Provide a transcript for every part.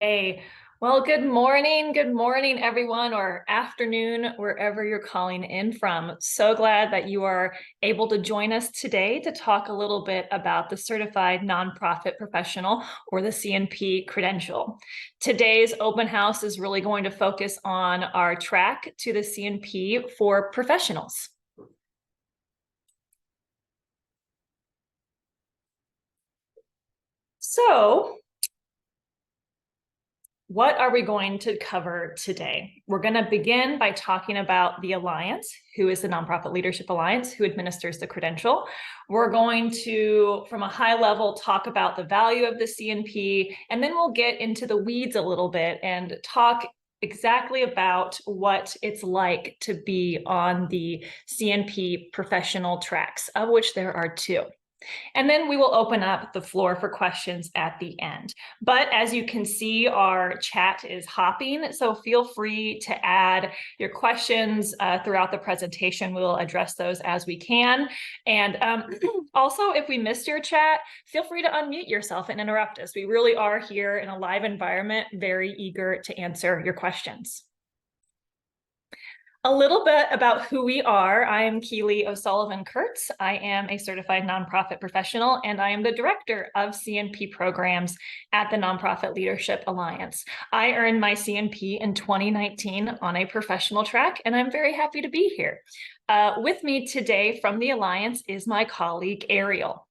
Hey, well, good morning, everyone, or afternoon, wherever you're calling in from. So glad that you are able to join us today to talk a little bit about the Certified Nonprofit Professional, or the CNP credential. Today's open house is really going to focus on our track to the CNP for professionals. So, what are we going to cover today? We're going to begin by talking about the Alliance, who is the Nonprofit Leadership Alliance, who administers the credential. We're going to, from a high level, talk about the value of the CNP, and then we'll get into the weeds a little bit and talk exactly about what it's like to be on the CNP professional tracks, of which there are two. And then we will open up the floor for questions at the end. But as you can see, our chat is hopping, so feel free to add your questions throughout the presentation. We'll address those as we can. And also, if we missed your chat, feel free to unmute yourself and interrupt us. We really are here in a live environment, very eager to answer your questions. A little bit about who we are. I am Keely O'Sullivan-Kurtz. I am a certified nonprofit professional, and I am the director of CNP programs at the Nonprofit Leadership Alliance. I earned my CNP in 2019 on a professional track, and I'm very happy to be here. With me today from the Alliance is my colleague, Ariel.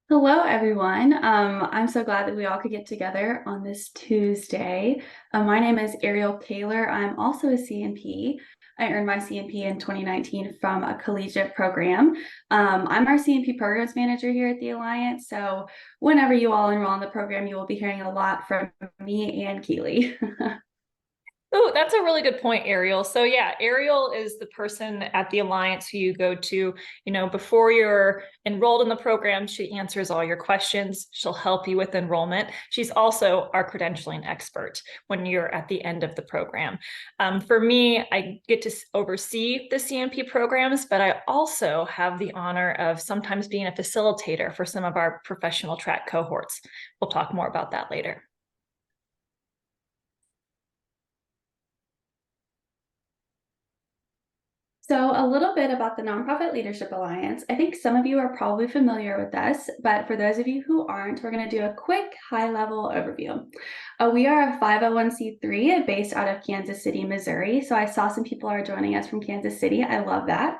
Hello, everyone. I'm so glad that we all could get together on this Tuesday. My name is Ariel Taylor. I'm also a CNP. I earned my CNP in 2019 from a collegiate program. I'm our CNP programs manager here at the Alliance. So whenever you all enroll in the program, you will be hearing a lot from me and Keely. Oh, that's a really good point, Ariel. So yeah, Ariel is the person at the Alliance who you go to, before you're enrolled in the program. She answers all your questions. She'll help you with enrollment. She's also our credentialing expert when you're at the end of the program. For me, I get to oversee the CNP programs, but I also have the honor of sometimes being a facilitator for some of our professional track cohorts. We'll talk more about that later. So a little bit about the Nonprofit Leadership Alliance. I think some of you are probably familiar with us, but for those of you who aren't, we're going to do a quick high-level overview. We are a 501c3 based out of Kansas City, Missouri. So I saw some people are joining us from Kansas City. I love that.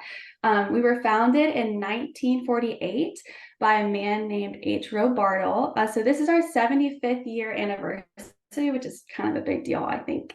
We were founded in 1948 by a man named H. Roe Bartle. So this is our 75th year anniversary, which is kind of a big deal, I think.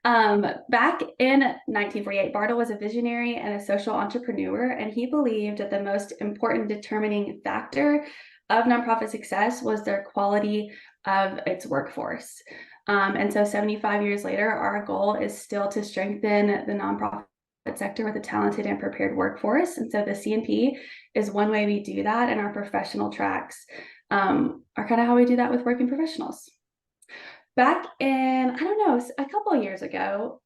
Back in 1948, Bartle was a visionary and a social entrepreneur, and he believed that the most important determining factor of nonprofit success was their quality of its workforce. And so 75 years later, our goal is still to strengthen the nonprofit sector with a talented and prepared workforce. And so the CNP is one way we do that, and our professional tracks are kind of how we do that with working professionals. Back in, I don't know, a couple of years ago,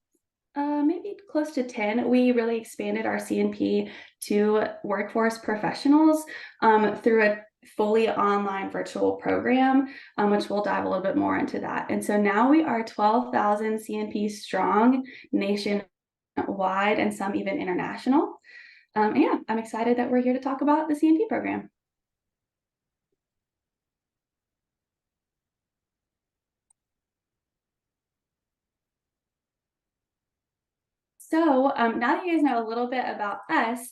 maybe close to 10, we really expanded our CNP to workforce professionals through a fully online virtual program, which we'll dive a little bit more into that. And so now we are 12,000 CNP strong nationwide, and some even international. Yeah, I'm excited that we're here to talk about the CNP program. So now that you guys know a little bit about us,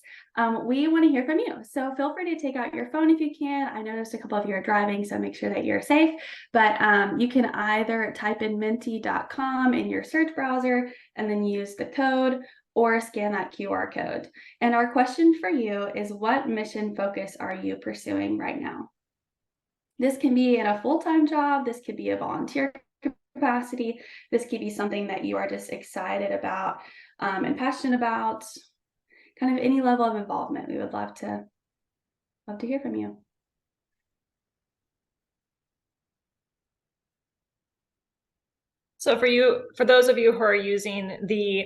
we want to hear from you. So feel free to take out your phone if you can. I noticed a couple of you are driving, so make sure that you're safe. But you can either type in menti.com in your search browser and then use the code, or scan that QR code. And our question for you is, what mission focus are you pursuing right now? This can be in a full-time job. This could be a volunteer capacity. This could be something that you are just excited about and passionate about. Kind of any level of involvement. We would love to hear from you. So for those of you who are using the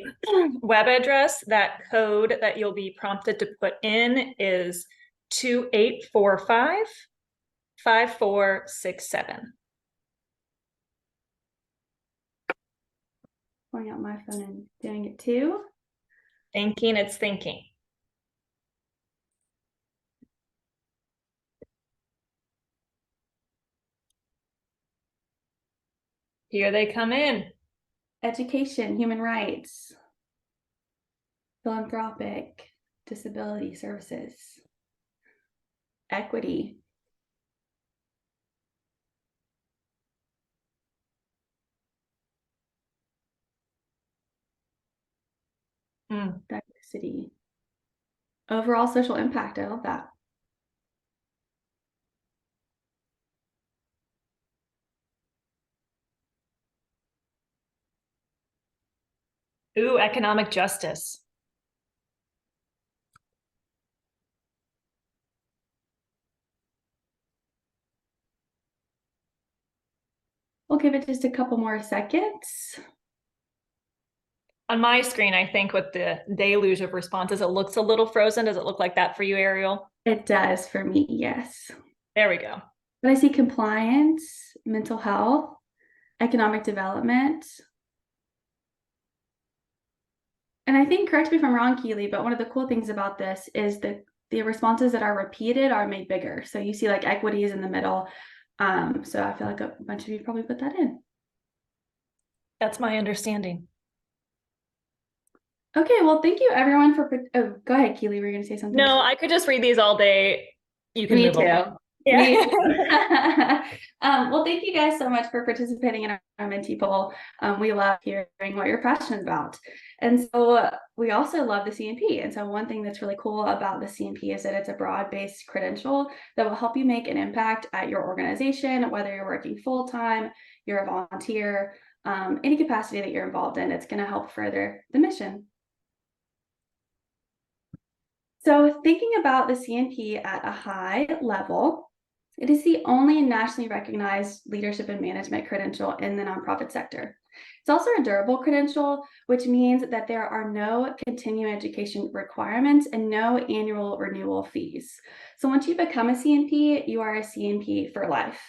web address, that code that you'll be prompted to put in is 2845-5467. pulling out my phone and doing it too. Thinking, it's thinking. Here they come in. Education, human rights, philanthropic, disability services, equity, diversity, overall social impact. I love that. Ooh, economic justice. We'll give it just a couple more seconds. On my screen, I think with the deluge of responses, it looks a little frozen. Does it look like that for you, Ariel? It does for me, yes. There we go. But I see compliance, mental health, economic development. And I think, correct me if I'm wrong, Keely, but one of the cool things about this is that the responses that are repeated are made bigger. So you see like equity is in the middle. So I feel like a bunch of you probably put that in. That's my understanding. Okay, well, thank you everyone for, oh, go ahead, Keely, were you gonna say something? No, I could just read these all day. You can Me move too. on. Me Yeah. too. Well, thank you guys so much for participating in our mentee poll. We love hearing what you're passionate about. And so we also love the CNP. And so one thing that's really cool about the CNP is that it's a broad-based credential that will help you make an impact at your organization, whether you're working full-time, you're a volunteer, any capacity that you're involved in, it's going to help further the mission. So thinking about the CNP at a high level, it is the only nationally recognized leadership and management credential in the nonprofit sector. It's also a durable credential, which means that there are no continuing education requirements and no annual renewal fees. So once you become a CNP, you are a CNP for life.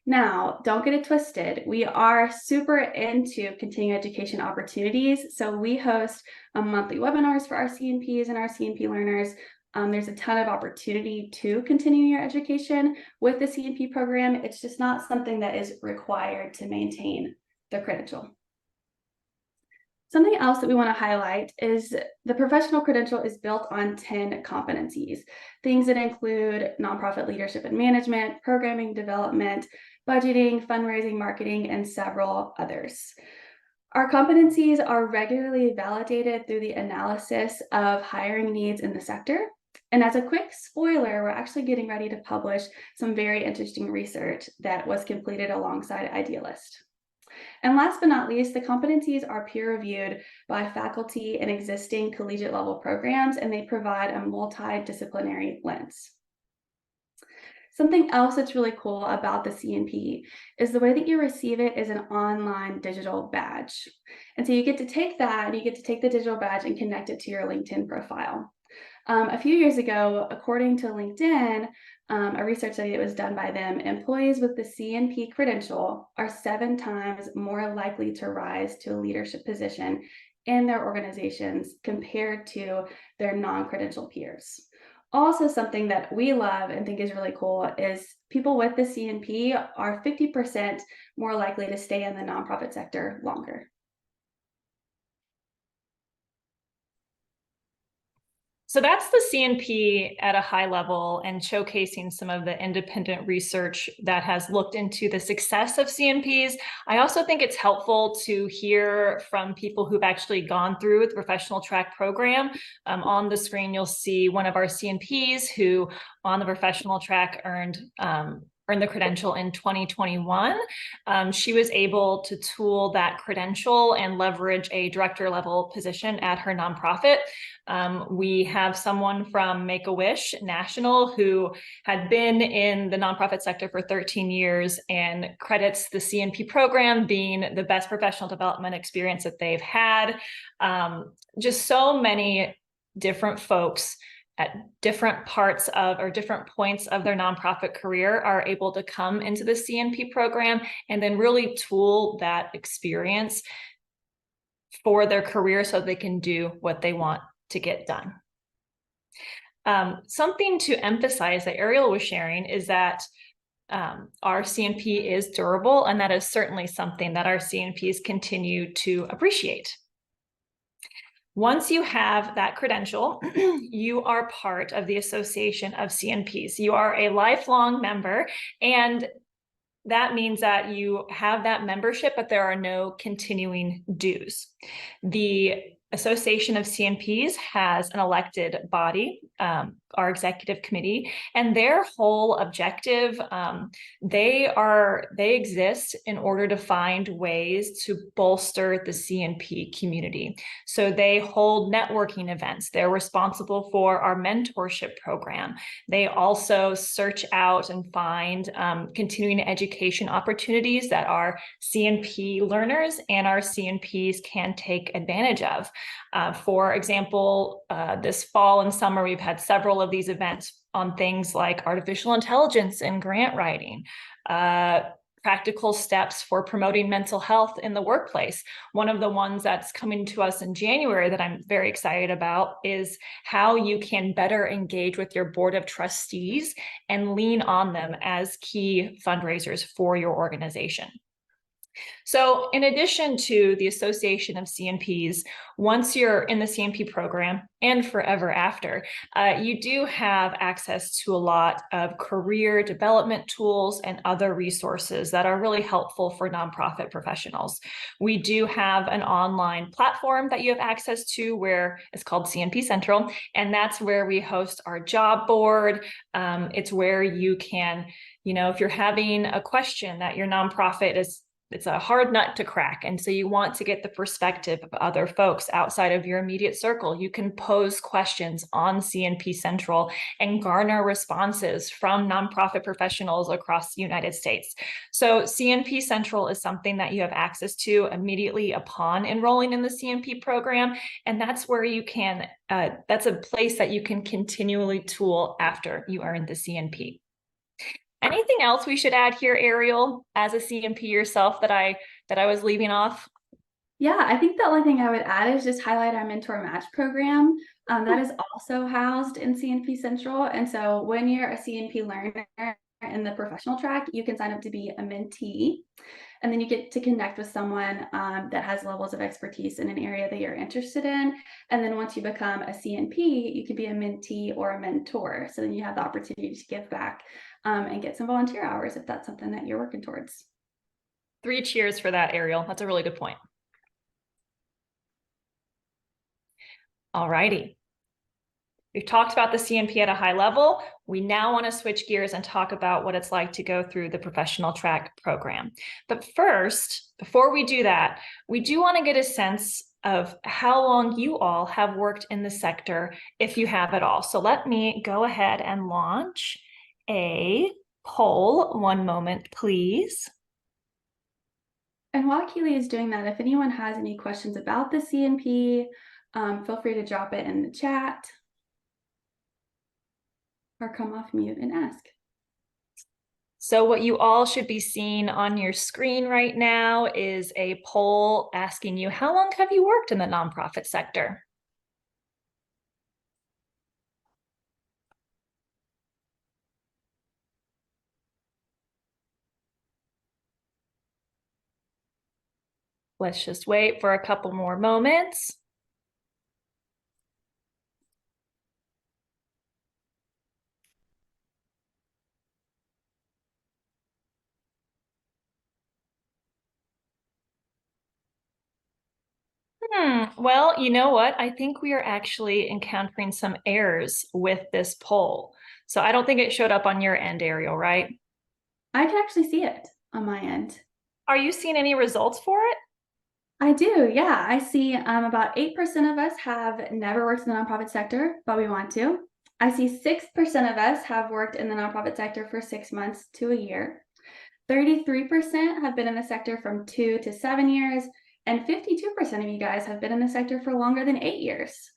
Now, don't get it twisted. We are super into continuing education opportunities. So we host monthly webinars for our CNPs and our CNP learners. There's a ton of opportunity to continue your education with the CNP program. It's just not something that is required to maintain the credential. Something else that we want to highlight is the professional credential is built on 10 competencies, things that include nonprofit leadership and management, programming development, budgeting, fundraising, marketing, and several others. Our competencies are regularly validated through the analysis of hiring needs in the sector. And as a quick spoiler, we're actually getting ready to publish some very interesting research that was completed alongside Idealist. And last but not least, the competencies are peer-reviewed by faculty in existing collegiate level programs, and they provide a multidisciplinary lens. Something else that's really cool about the CNP is the way that you receive it is an online digital badge. And so you get to take that and you get to take the digital badge and connect it to your LinkedIn profile. A few years ago, according to LinkedIn, a research study that was done by them, employees with the CNP credential are 7 times more likely to rise to a leadership position in their organizations compared to their non-credential peers. Also, something that we love and think is really cool is people with the CNP are 50% more likely to stay in the nonprofit sector longer. So that's the CNP at a high level and showcasing some of the independent research that has looked into the success of CNPs. I also think it's helpful to hear from people who've actually gone through the professional track program. On the screen, you'll see one of our CNPs who on the professional track earned the credential in 2021. She was able to tool that credential and leverage a director level position at her nonprofit. We have someone from Make-A-Wish National who had been in the nonprofit sector for 13 years and credits the CNP program being the best professional development experience that they've had. Just so many different folks at different parts of or different points of their nonprofit career are able to come into the CNP program and then really tool that experience for their career so they can do what they want to get done. Something to emphasize that Ariel was sharing is that our CNP is durable, and that is certainly something that our CNPs continue to appreciate. Once you have that credential, you are part of the Association of CNPs. You are a lifelong member, and that means that you have that membership, but there are no continuing dues. The Association of CNPs has an elected body, our executive committee, and their whole objective, they exist in order to find ways to bolster the CNP community. So they hold networking events. They're responsible for our mentorship program. They also search out and find continuing education opportunities that our CNP learners and our CNPs can take advantage of. For example, this fall and summer, we've had several of these events on things like artificial intelligence and grant writing, practical steps for promoting mental health in the workplace. One of the ones that's coming to us in January that I'm very excited about is how you can better engage with your board of trustees and lean on them as key fundraisers for your organization. So in addition to the Association of CNPs, once you're in the CNP program and forever after, you do have access to a lot of career development tools and other resources that are really helpful for nonprofit professionals. We do have an online platform that you have access to where it's called CNP Central, and that's where we host our job board. It's where you can, if you're having a question that your nonprofit it's a hard nut to crack, and so you want to get the perspective of other folks outside of your immediate circle, you can pose questions on CNP Central and garner responses from nonprofit professionals across the United States. So CNP Central is something that you have access to immediately upon enrolling in the CNP program, and that's where you can, that's a place that you can continually tool after you earn the CNP. Anything else we should add here, Ariel, as a CNP yourself that I was leaving off? Yeah, I think the only thing I would add is just highlight our mentor match program. That is also housed in CNP Central. And so when you're a CNP learner in the professional track, you can sign up to be a mentee. And then you get to connect with someone that has levels of expertise in an area that you're interested in. And then once you become a CNP, you could be a mentee or a mentor. So then you have the opportunity to give back and get some volunteer hours if that's something that you're working towards. 3 cheers for that, Ariel. That's a really good point. All righty. We've talked about the CNP at a high level. We now want to switch gears and talk about what it's like to go through the professional track program. But first, before we do that, we do want to get a sense of how long you all have worked in the sector, if you have at all. So let me go ahead and launch a poll. One moment, please. And while Keely is doing that, if anyone has any questions about the CNP, feel free to drop it in the chat or come off mute and ask. So what you all should be seeing on your screen right now is a poll asking you, how long have you worked in the nonprofit sector? Let's just wait for a couple more moments. Well, you know what? I think we are actually encountering some errors with this poll. So I don't think it showed up on your end, Ariel, right? I can actually see it on my end. Are you seeing any results for it? I do, yeah. I see about 8% of us have never worked in the nonprofit sector, but we want to. I see 6% of us have worked in the nonprofit sector for 6 months to a year. 33% have been in the sector from 2 to 7 years, and 52% of you guys have been in the sector for longer than 8 years.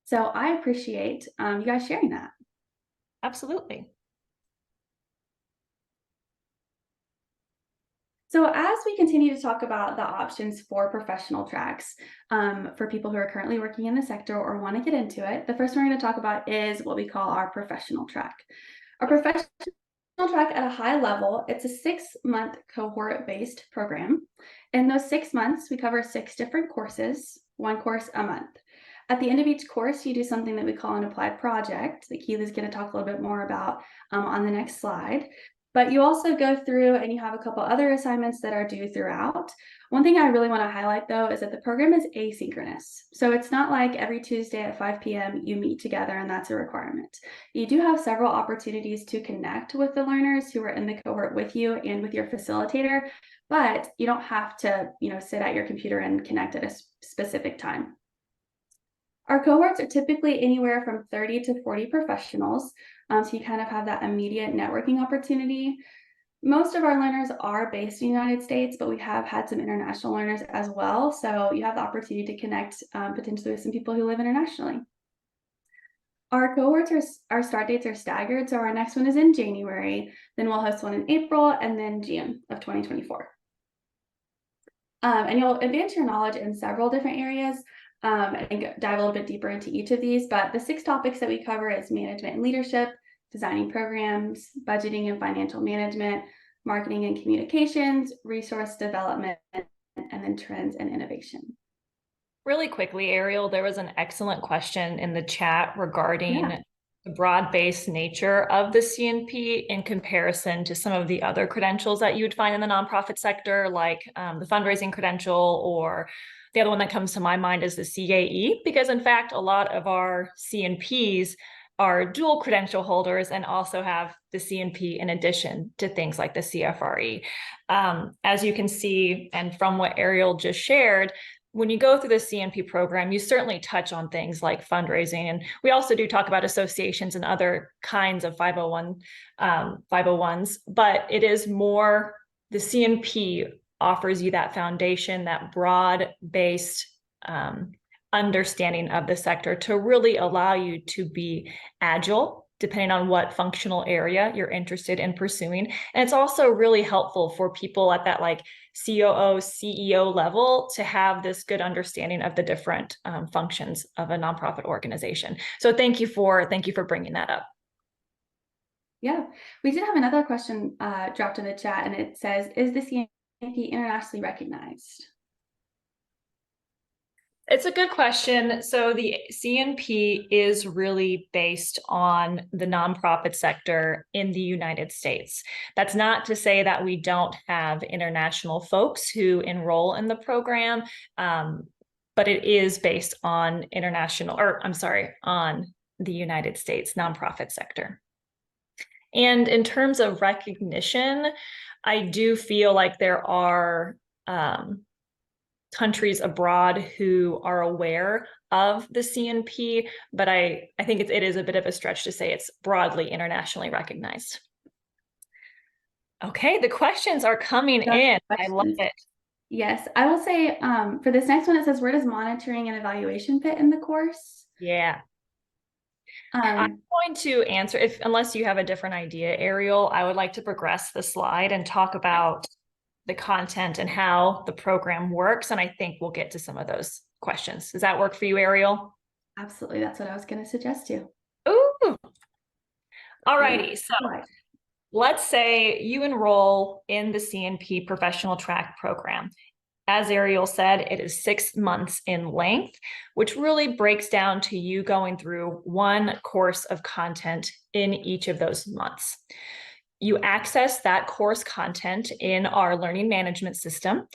So I appreciate you guys sharing that. Absolutely. So as we continue to talk about the options for professional tracks, for people who are currently working in the sector or want to get into it, the first one we're going to talk about is what we call our professional track. Our professional track at a high level, it's a 6-month cohort-based program. In those 6 months, we cover 6 different courses, 1 course a month. At the end of each course, you do something that we call an applied project that Keely's going to talk a little bit more about on the next slide. But you also go through and you have a couple other assignments that are due throughout. One thing I really want to highlight though is that the program is asynchronous. So it's not like every Tuesday at 5 p.m. you meet together and that's a requirement. You do have several opportunities to connect with the learners who are in the cohort with you and with your facilitator, but you don't have to, sit at your computer and connect at a specific time. Our cohorts are typically anywhere from 30 to 40 professionals, so you kind of have that immediate networking opportunity. Most of our learners are based in the United States, but we have had some international learners as well, so you have the opportunity to connect potentially with some people who live internationally. Our cohorts, our start dates are staggered, so our next one is in January, then we'll host one in April, and then June of 2024. And you'll advance your knowledge in several different areas, and dive a little bit deeper into each of these, but the 6 topics that we cover is management and leadership, designing programs, budgeting and financial management, marketing and communications, resource development, and then trends and innovation. Really quickly, Ariel, there was an excellent question in the chat regarding the broad-based nature of the CNP in comparison to some of the other credentials that you would find in the nonprofit sector, like the fundraising credential, or the other one that comes to my mind is the CAE, because in fact, a lot of our CNPs are dual credential holders and also have the CNP in addition to things like the CFRE. As you can see, and from what Ariel just shared, when you go through the CNP program, you certainly touch on things like fundraising. And we also do talk about associations and other kinds of 501s, but it is more, the CNP offers you that foundation, that broad-based understanding of the sector to really allow you to be agile depending on what functional area you're interested in pursuing. And it's also really helpful for people at that like COO, CEO level to have this good understanding of the different functions of a nonprofit organization. So thank you for bringing that up. Yeah, we did have another question dropped in the chat, and it says, is the CNP internationally recognized? It's a good question. So the CNP is really based on the nonprofit sector in the United States. That's not to say that we don't have international folks who enroll in the program, but it is based on on the United States nonprofit sector. And in terms of recognition, I do feel like there are countries abroad who are aware of the CNP, but I think it is a bit of a stretch to say it's broadly internationally recognized. Okay, the questions are coming in. I love it. Yes, I will say for this next one, it says, where does monitoring and evaluation fit in the course? Yeah. I'm going to answer, unless you have a different idea, Ariel, I would like to progress the slide and talk about the content and how the program works. And I think we'll get to some of those questions. Does that work for you, Ariel? Absolutely. That's what I was going to suggest too. Ooh. All righty. So let's say you enroll in the CNP professional track program. As Ariel said, it is 6 months in length, which really breaks down to you going through 1 course of content in each of those months. You access that course content in our learning management system.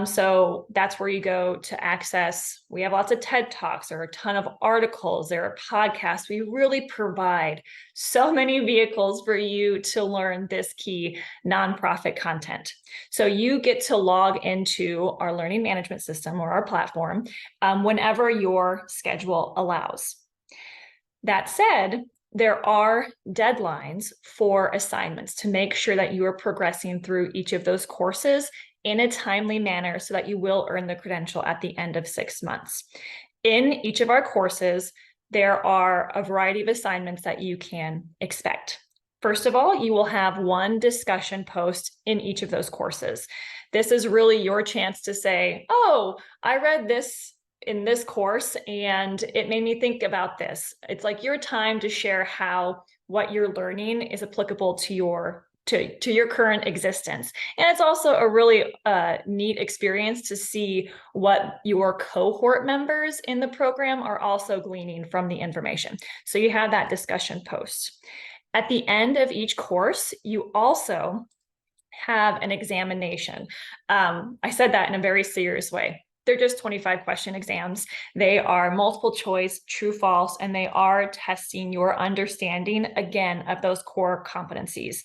So that's where you go to access. We have lots of TED Talks, there are a ton of articles, there are podcasts. We really provide so many vehicles for you to learn this key nonprofit content. So you get to log into our learning management system or our platform whenever your schedule allows. That said, there are deadlines for assignments to make sure that you are progressing through each of those courses in a timely manner so that you will earn the credential at the end of 6 months. In each of our courses, there are a variety of assignments that you can expect. First of all, you will have one discussion post in each of those courses. This is really your chance to say, oh, I read this in this course and it made me think about this. It's like your time to share how what you're learning is applicable to your current existence. And it's also a really neat experience to see what your cohort members in the program are also gleaning from the information. So you have that discussion post. At the end of each course, you also have an examination. I said that in a very serious way. They're just 25 question exams. They are multiple choice, true, false, and they are testing your understanding, again, of those core competencies.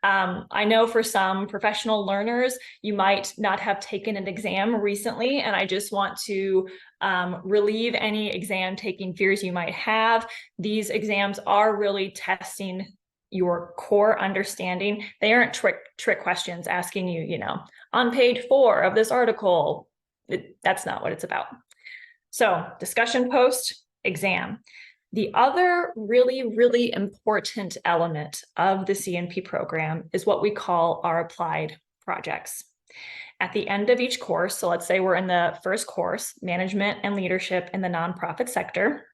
I know for some professional learners, you might not have taken an exam recently, and I just want to relieve any exam taking fears you might have. These exams are really testing your core understanding. They aren't trick questions asking you, on page 4 of this article. That's not what it's about. So discussion post, exam. The other really, really important element of the CNP program is what we call our applied projects. At the end of each course, so let's say we're in the first course, management and leadership in the nonprofit sector.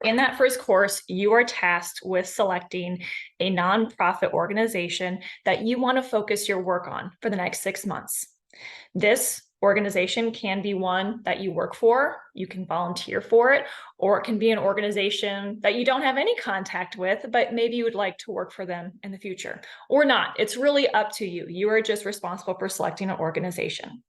In that first course, you are tasked with selecting a nonprofit organization that you want to focus your work on for the next 6 months. This organization can be one that you work for, you can volunteer for it, or it can be an organization that you don't have any contact with, but maybe you would like to work for them in the future, or not. It's really up to you. You are just responsible for selecting an organization.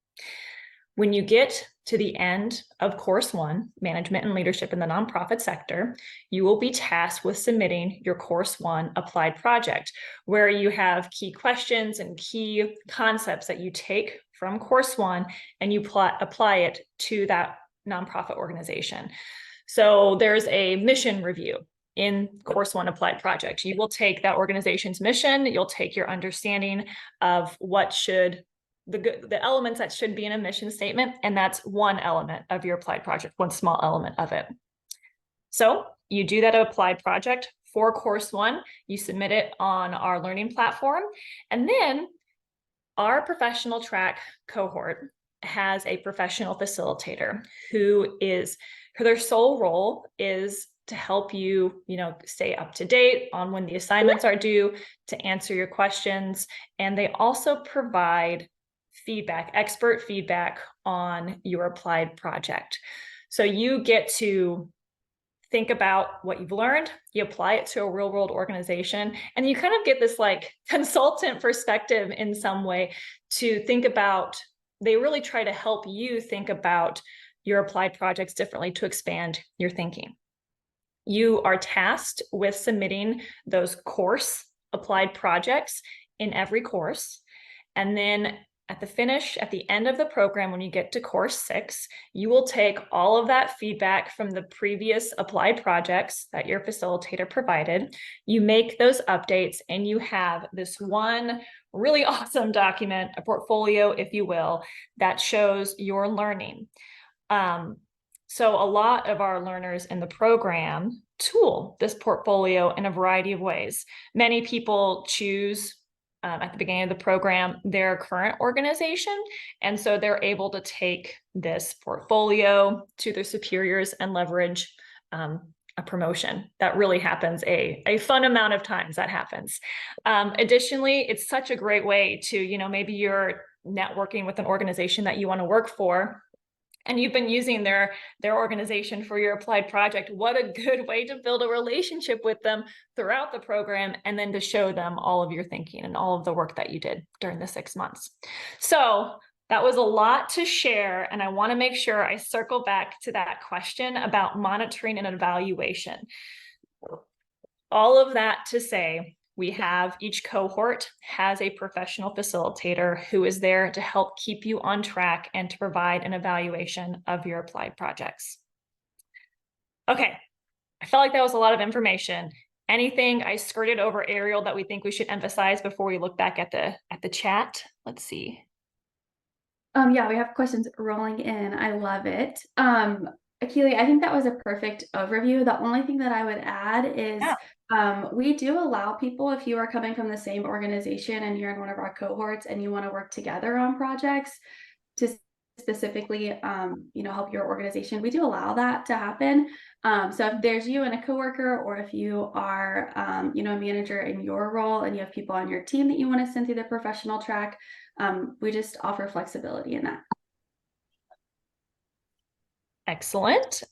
When you get to the end of course 1, management and leadership in the nonprofit sector, you will be tasked with submitting your course 1 applied project, where you have key questions and key concepts that you take from course 1 and you apply it to that nonprofit organization. So there's a mission review in course 1 applied project. You will take that organization's mission, you'll take your understanding of what should the elements that should be in a mission statement, and that's one element of your applied project, one small element of it. So you do that applied project for course 1, you submit it on our learning platform, and then our professional track cohort has a professional facilitator who their sole role is to help you, stay up to date on when the assignments are due, to answer your questions, and they also provide feedback, expert feedback on your applied project. So you get to think about what you've learned, you apply it to a real world organization, and you kind of get this like consultant perspective in some way to think about, they really try to help you think about your applied projects differently to expand your thinking. You are tasked with submitting those course applied projects in every course. And then at the end of the program, when you get to course 6, you will take all of that feedback from the previous applied projects that your facilitator provided. You make those updates and you have this one really awesome document, a portfolio, if you will, that shows your learning. So a lot of our learners in the program tool this portfolio in a variety of ways. Many people choose at the beginning of the program their current organization, and so they're able to take this portfolio to their superiors and leverage a promotion. That really happens a fun amount of times. That happens. Additionally, it's such a great way to, maybe you're networking with an organization that you want to work for, and you've been using their organization for your applied project. What a good way to build a relationship with them throughout the program, and then to show them all of your thinking and all of the work that you did during the 6 months. So that was a lot to share, and I want to make sure I circle back to that question about monitoring and evaluation. All of that to say, we have each cohort has a professional facilitator who is there to help keep you on track and to provide an evaluation of your applied projects. Okay, I felt like that was a lot of information. Anything I skirted over, Ariel, that we think we should emphasize before we look back at the chat? Let's see. Yeah, we have questions rolling in. I love it. Keely, I think that was a perfect overview. The only thing that I would add is Yeah. we do allow people, if you are coming from the same organization and you're in one of our cohorts and you want to work together on projects to specifically, help your organization, we do allow that to happen. So if there's you and a coworker, or if you are, a manager in your role and you have people on your team that you want to send through the professional track, we just offer flexibility in that. Excellent.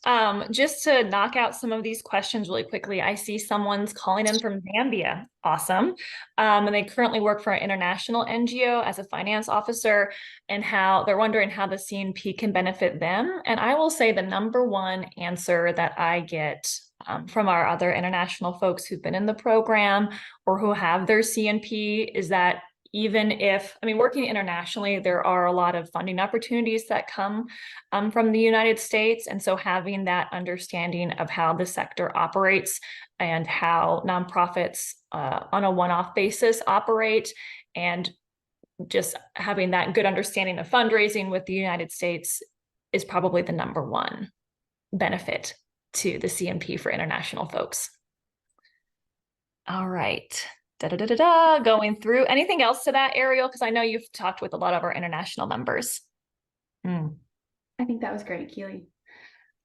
Just to knock out some of these questions really quickly, I see someone's calling in from Zambia. Awesome. And they currently work for an international NGO as a finance officer, and how they're wondering how the CNP can benefit them. And I will say the number one answer that I get from our other international folks who've been in the program or who have their CNP is that even if, working internationally, there are a lot of funding opportunities that come from the United States. And so having that understanding of how the sector operates and how nonprofits on a one-off basis operate, and just having that good understanding of fundraising with the United States is probably the number one benefit to the CNP for international folks. All right. Going through anything else to that, Ariel? Because I know you've talked with a lot of our international members. I think that was great, Keely.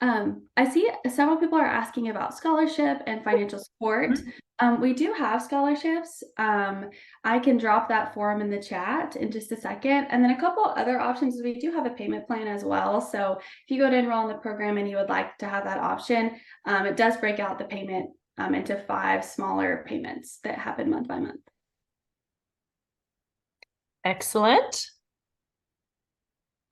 I see several people are asking about scholarship and financial support. We do have scholarships. I can drop that form in the chat in just a second. And then a couple other options is we do have a payment plan as well. So if you go to enroll in the program and you would like to have that option, it does break out the payment into 5 smaller payments that happen month by month. Excellent.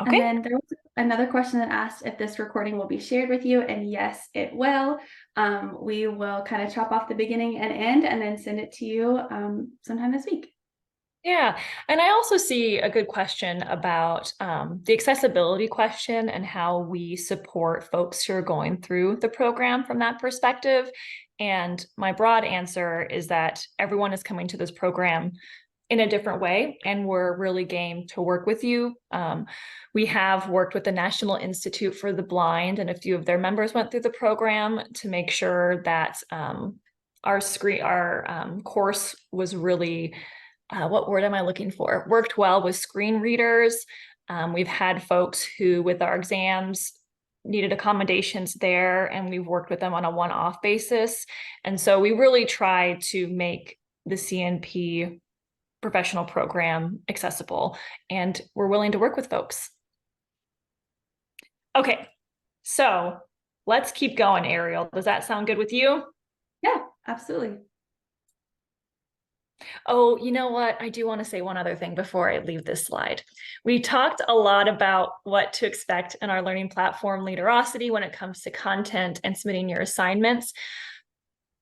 Okay. And then there was another question that asked if this recording will be shared with you, and yes, it will. We will kind of chop off the beginning and end and then send it to you sometime this week. Yeah, and I also see a good question about the accessibility question and how we support folks who are going through the program from that perspective. And my broad answer is that everyone is coming to this program in a different way, and we're really game to work with you. We have worked with the National Institute for the Blind, and a few of their members went through the program to make sure that our course was really, what word am I looking for? Worked well with screen readers. We've had folks who, with our exams, needed accommodations there, and we've worked with them on a one-off basis. And so we really try to make the CNP professional program accessible, and we're willing to work with folks. Okay, so let's keep going, Ariel. Does that sound good with you? Yeah, absolutely. Oh, you know what? I do want to say one other thing before I leave this slide. We talked a lot about what to expect in our learning platform Leaderosity when it comes to content and submitting your assignments.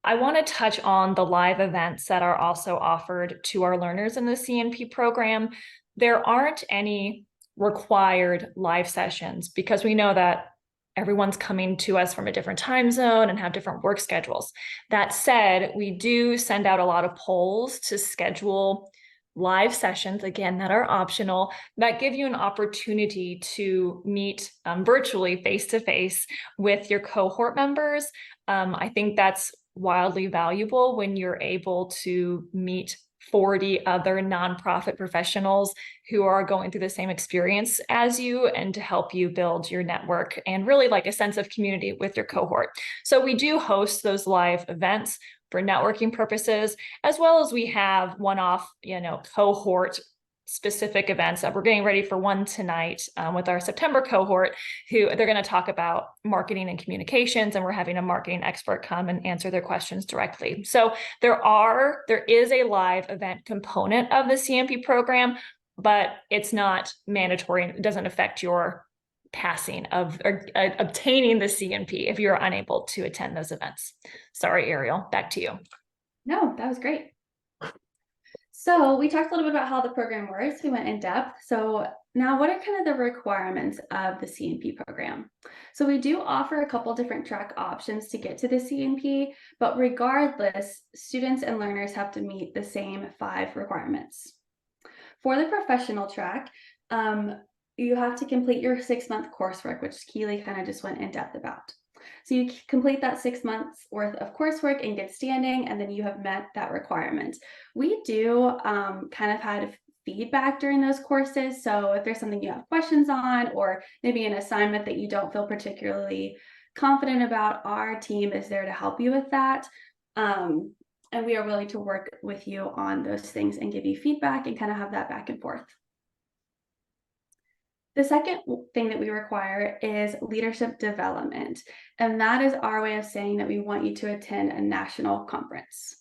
I want to touch on the live events that are also offered to our learners in the CNP program. There aren't any required live sessions because we know that everyone's coming to us from a different time zone and have different work schedules. That said, we do send out a lot of polls to schedule live sessions, again, that are optional, that give you an opportunity to meet virtually face-to-face with your cohort members. I think that's wildly valuable when you're able to meet 40 other nonprofit professionals who are going through the same experience as you, and to help you build your network and really like a sense of community with your cohort. So we do host those live events for networking purposes, as well as we have one-off, cohort specific events. We're getting ready for one tonight with our September cohort, who they're going to talk about marketing and communications, and we're having a marketing expert come and answer their questions directly. So there is a live event component of the CNP program, but it's not mandatory. It doesn't affect your passing of or obtaining the CNP if you're unable to attend those events. Sorry, Ariel, back to you. No, that was great. So we talked a little bit about how the program works. We went in depth. So now what are kind of the requirements of the CNP program? So we do offer a couple different track options to get to the CNP, but regardless, students and learners have to meet the same 5 requirements. For the professional track, you have to complete your 6-month coursework, which Keely kind of just went in depth about. So you complete that 6 months worth of coursework in good standing, and then you have met that requirement. We do kind of had feedback during those courses. So if there's something you have questions on, or maybe an assignment that you don't feel particularly confident about, our team is there to help you with that. And we are willing to work with you on those things and give you feedback and kind of have that back and forth. The second thing that we require is leadership development, and that is our way of saying that we want you to attend a national conference.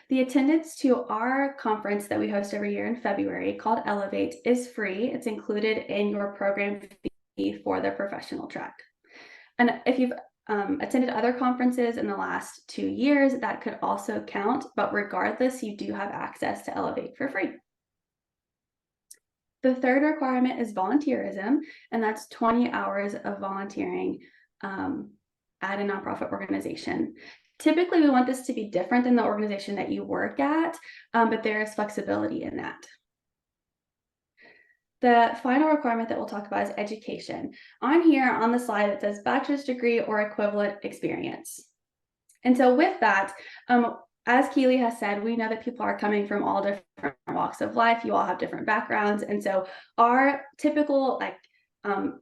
The attendance to our conference that we host every year in February, called Elevate, is free. It's included in your program fee for the professional track. And if you've attended other conferences in the last 2 years, that could also count, but regardless, you do have access to Elevate for free. The third requirement is volunteerism, and that's 20 hours of volunteering at a nonprofit organization. Typically, we want this to be different than the organization that you work at, but there is flexibility in that. The final requirement that we'll talk about is education. On here on the slide, it says bachelor's degree or equivalent experience. And so with that, as Keely has said, we know that people are coming from all different walks of life. You all have different backgrounds. And so our typical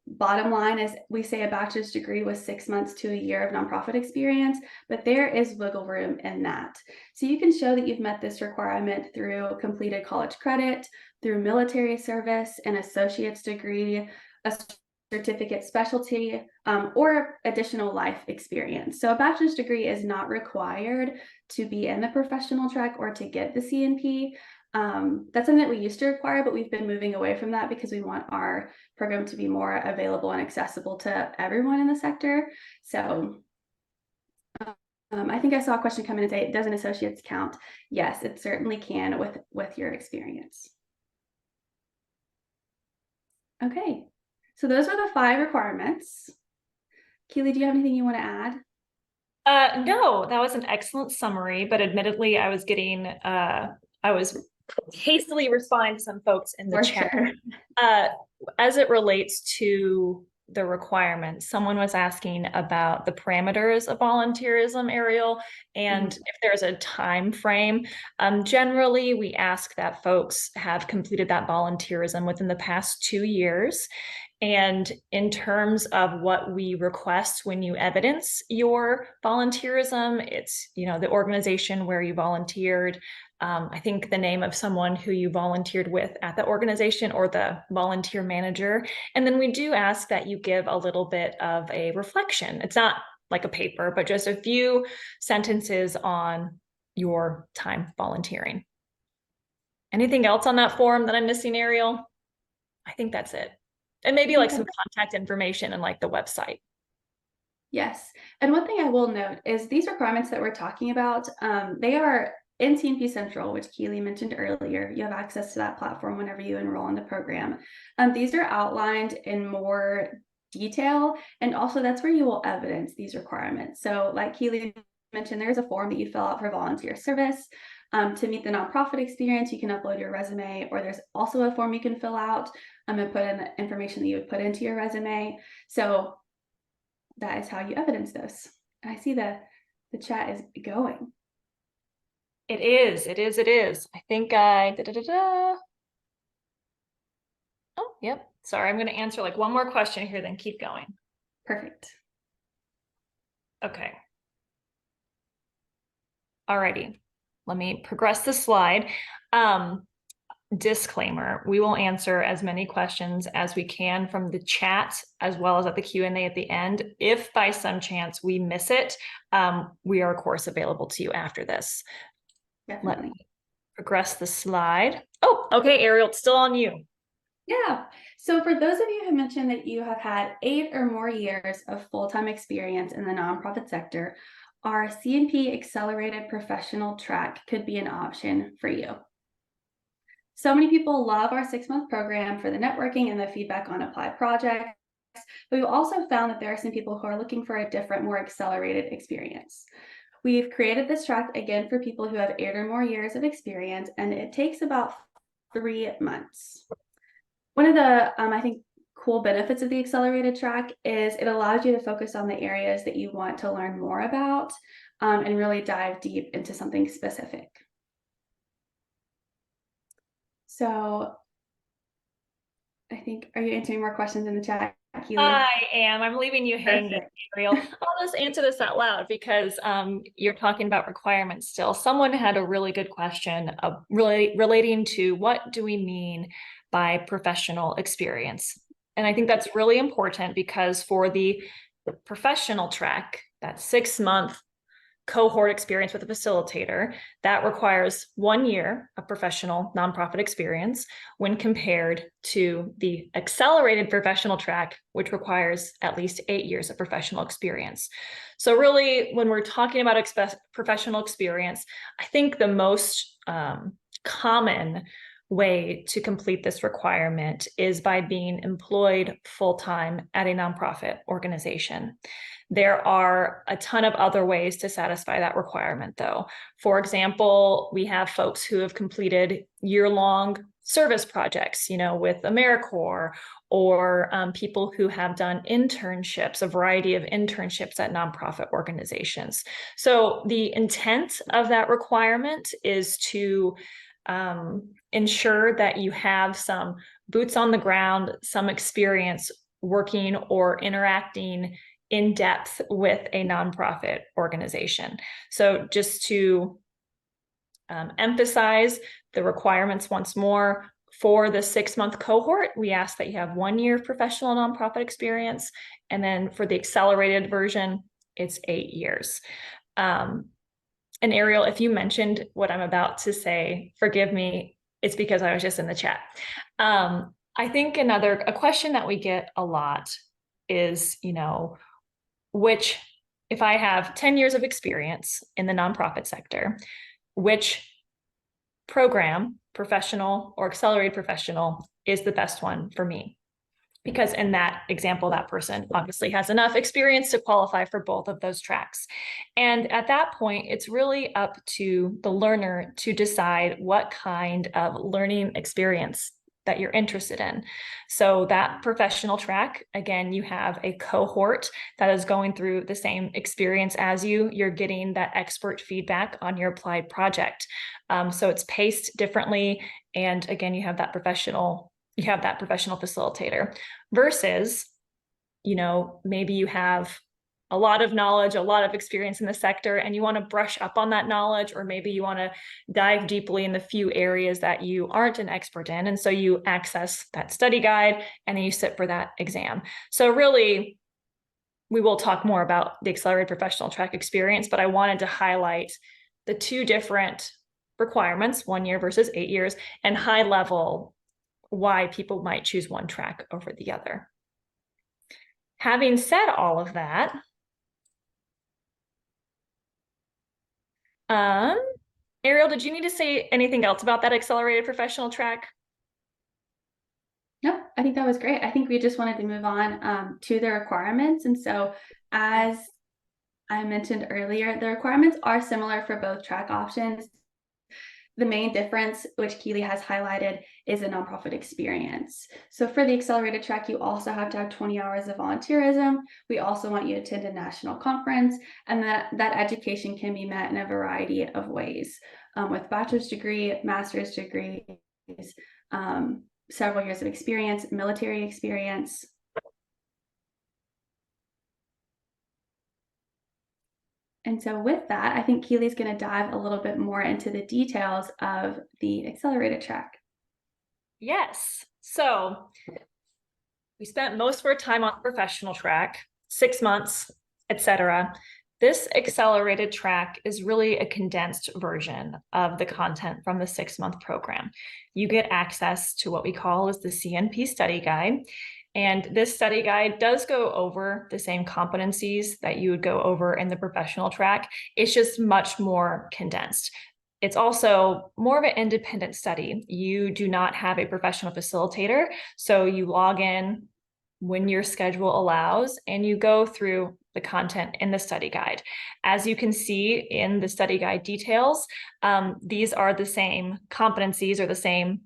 bottom line is we say a bachelor's degree with 6 months to a year of nonprofit experience, but there is wiggle room in that. So you can show that you've met this requirement through completed college credit, through military service, an associate's degree, a certificate specialty, or additional life experience. So a bachelor's degree is not required to be in the professional track or to get the CNP. That's something that we used to require, but we've been moving away from that because we want our program to be more available and accessible to everyone in the sector. So I think I saw a question come in and say, does an associate's count? Yes, it certainly can with your experience. Okay, so those are the 5 requirements. Keely, do you have anything you want to add? No, that was an excellent summary, but admittedly, I was hastily responding to some folks in the chat. Sure. As it relates to the requirements, someone was asking about the parameters of volunteerism, Ariel, and if there's a time frame. Generally, we ask that folks have completed that volunteerism within the past 2 years. And in terms of what we request when you evidence your volunteerism, it's, the organization where you volunteered, I think the name of someone who you volunteered with at the organization or the volunteer manager. And then we do ask that you give a little bit of a reflection. It's not like a paper, but just a few sentences on your time volunteering. Anything else on that form that I'm missing, Ariel? I think that's it. And maybe like some contact information and like the website. Yes. And one thing I will note is these requirements that we're talking about, they are in CNP Central, which Keely mentioned earlier. You have access to that platform whenever you enroll in the program. These are outlined in more detail, and also that's where you will evidence these requirements. So like Keely mentioned, there's a form that you fill out for volunteer service. To meet the nonprofit experience, you can upload your resume, or there's also a form you can fill out and put in the information that you would put into your resume. So that is how you evidence this. I see the chat is going. It is. I think oh, yep. Sorry, I'm going to answer like one more question here, then keep going. Perfect. Okay. Alrighty. Let me progress the slide. Disclaimer, we will answer as many questions as we can from the chat as well as at the Q&A at the end. If by some chance we miss it, we are of course available to you after this. Definitely. Let me progress the slide. Oh, okay, Ariel, it's still on you. Yeah. So for those of you who mentioned that you have had 8 or more years of full-time experience in the nonprofit sector, our CNP Accelerated Professional Track could be an option for you. So many people love our 6-month program for the networking and the feedback on applied projects, but we've also found that there are some people who are looking for a different, more accelerated experience. We've created this track again for people who have 8 or more years of experience, and it takes about 3 months. One of the, I think, cool benefits of the accelerated track is it allows you to focus on the areas that you want to learn more about, and really dive deep into something specific. So I think, are you answering more questions in the chat, Keely? I am. I'm leaving you hanging, Perfect. Ariel. I'll just answer this out loud because you're talking about requirements still. Someone had a really good question really relating to what do we mean by professional experience? And I think that's really important because for the professional track, that 6-month cohort experience with a facilitator, that requires 1 year of professional nonprofit experience when compared to the accelerated professional track, which requires at least 8 years of professional experience. So really, when we're talking about professional experience, I think the most common way to complete this requirement is by being employed full-time at a nonprofit organization. There are a ton of other ways to satisfy that requirement, though. For example, we have folks who have completed year-long service projects, with AmeriCorps, or people who have done internships, a variety of internships at nonprofit organizations. So the intent of that requirement is to ensure that you have some boots on the ground, some experience working or interacting in depth with a nonprofit organization. So just to emphasize the requirements once more, for the 6-month cohort, we ask that you have 1 year of professional nonprofit experience. And then for the accelerated version, it's 8 years. And Ariel, if you mentioned what I'm about to say, forgive me, it's because I was just in the chat. I think a question that we get a lot is, which, if I have 10 years of experience in the nonprofit sector, which program, professional or accelerated professional, is the best one for me? Because in that example, that person obviously has enough experience to qualify for both of those tracks. And at that point, it's really up to the learner to decide what kind of learning experience that you're interested in. So that professional track, again, you have a cohort that is going through the same experience as you. You're getting that expert feedback on your applied project. So it's paced differently. And again, you have that professional facilitator versus, maybe you have a lot of knowledge, a lot of experience in the sector, and you want to brush up on that knowledge, or maybe you want to dive deeply in the few areas that you aren't an expert in. And so you access that study guide and then you sit for that exam. So really, we will talk more about the accelerated professional track experience, but I wanted to highlight the two different requirements, 1 year versus 8 years, and high level why people might choose one track over the other. Having said all of that, Ariel, did you need to say anything else about that accelerated professional track? No, I think that was great. I think we just wanted to move on to the requirements. And so, as I mentioned earlier, the requirements are similar for both track options. The main difference, which Keely has highlighted, is a nonprofit experience. So for the accelerated track, you also have to have 20 hours of volunteerism. We also want you to attend a national conference, and that education can be met in a variety of ways, with bachelor's degree, master's degrees, several years of experience, military experience. And so with that, I think Keely's going to dive a little bit more into the details of the accelerated track. Yes. So we spent most of our time on the professional track, 6 months, etc. This accelerated track is really a condensed version of the content from the 6-month program. You get access to what we call as the CNP study guide. And this study guide does go over the same competencies that you would go over in the professional track. It's just much more condensed. It's also more of an independent study. You do not have a professional facilitator, so you log in when your schedule allows, and you go through the content in the study guide. As you can see in the study guide details, these are the same competencies or the same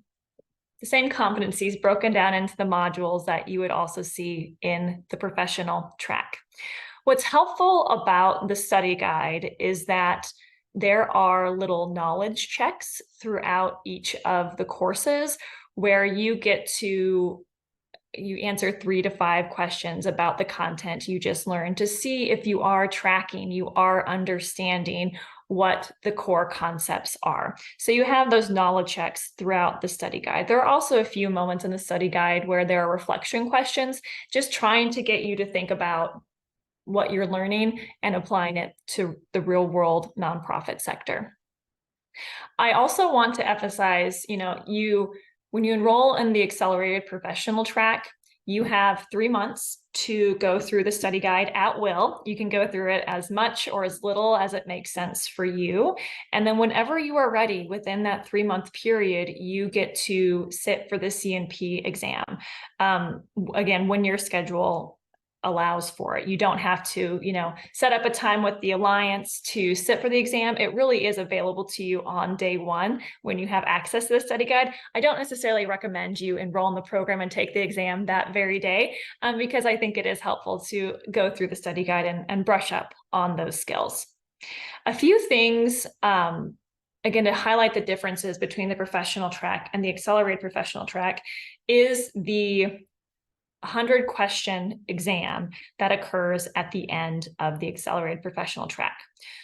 the same competencies broken down into the modules that you would also see in the professional track. What's helpful about the study guide is that there are little knowledge checks throughout each of the courses where you answer 3 to 5 questions about the content you just learned to see if you are tracking, you are understanding what the core concepts are. So you have those knowledge checks throughout the study guide. There are also a few moments in the study guide where there are reflection questions, just trying to get you to think about what you're learning and applying it to the real world nonprofit sector. I also want to emphasize, when you enroll in the accelerated professional track, you have 3 months to go through the study guide at will. You can go through it as much or as little as it makes sense for you. And then whenever you are ready within that 3-month period, you get to sit for the CNP exam. Again, when your schedule allows for it. You don't have to, set up a time with the Alliance to sit for the exam. It really is available to you on day one when you have access to the study guide. I don't necessarily recommend you enroll in the program and take the exam that very day, because I think it is helpful to go through the study guide and brush up on those skills. A few things, again, to highlight the differences between the professional track and the accelerated professional track is the 100-question exam that occurs at the end of the accelerated professional track.